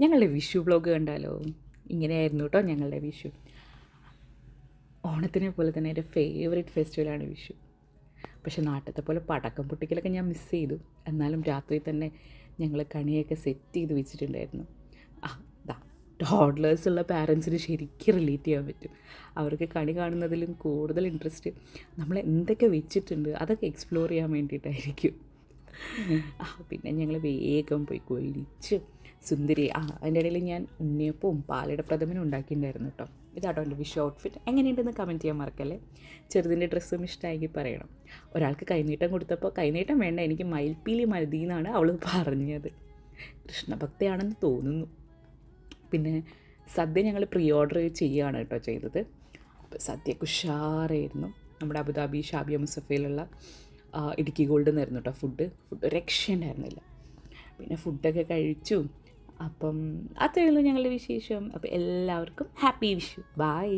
ഞങ്ങളുടെ വിഷു വ്ലോഗ് കണ്ടാലോ? ഇങ്ങനെയായിരുന്നു കേട്ടോ ഞങ്ങളുടെ വിഷു. ഓണത്തിനെ പോലെ തന്നെ എൻ്റെ ഫേവറേറ്റ് ഫെസ്റ്റിവലാണ് വിഷു. പക്ഷെ നാട്ടിലത്തെ പോലെ പടക്കം പൊട്ടിക്കലൊക്കെ ഞാൻ മിസ് ചെയ്തു. എന്നാലും രാത്രി തന്നെ ഞങ്ങൾ കണിയൊക്കെ സെറ്റ് ചെയ്ത് വെച്ചിട്ടുണ്ടായിരുന്നു. ദാ ടോഡ്ലേഴ്സ് ഉള്ള പാരൻസിന് ശരിക്കും റിലേറ്റ് ചെയ്യാൻ പറ്റും. അവർക്ക് കണി കാണുന്നതിലും കൂടുതൽ ഇൻട്രസ്റ്റ് നമ്മൾ എന്തൊക്കെ വെച്ചിട്ടുണ്ട് അതൊക്കെ എക്സ്പ്ലോർ ചെയ്യാൻ വേണ്ടിയിട്ടായിരിക്കും. പിന്നെ ഞങ്ങൾ വേഗം പോയി കൊല്ലിച്ച് സുന്ദരി. അതിൻ്റെ ഇടയിൽ ഞാൻ ഉണ്ണിയപ്പവും പാലട പ്രഥമനും ഉണ്ടാക്കിയിട്ടുണ്ടായിരുന്നു കേട്ടോ. ഇതാട്ടോ എൻ്റെ വിഷു ഔട്ട്ഫിറ്റ്. എങ്ങനെയുണ്ടെന്ന് കമൻറ്റ് ചെയ്യാൻ മറക്കല്ലേ. ചെറുതിൻ്റെ ഡ്രസ്സും ഇഷ്ടമാക്കി പറയണം. ഒരാൾക്ക് കൈനീട്ടം കൊടുത്തപ്പോൾ കൈനീട്ടം വേണ്ട, എനിക്ക് മയിൽപ്പീലി മതി എന്നാണ് അവൾ പറഞ്ഞത്. കൃഷ്ണഭക്തയാണെന്ന് തോന്നുന്നു. പിന്നെ സദ്യ ഞങ്ങൾ പ്രീ ഓർഡർ ചെയ്യുകയാണ് കേട്ടോ ചെയ്തത്. അപ്പോൾ സദ്യക്ക് ഉഷാറായിരുന്നു. നമ്മുടെ അബുദാബി ഷാബിയ മുസഫയിലുള്ള ഇടുക്കി ഗോൾഡ് നിന്നായിരുന്നു കേട്ടോ ഫുഡ് രക്ഷയുണ്ടായിരുന്നില്ല. പിന്നെ ഫുഡൊക്കെ കഴിച്ചു. അപ്പം അത്രയുള്ളൂ ഞങ്ങളുടെ വിശേഷം. അപ്പോൾ എല്ലാവർക്കും ഹാപ്പി വിഷു. ബൈ.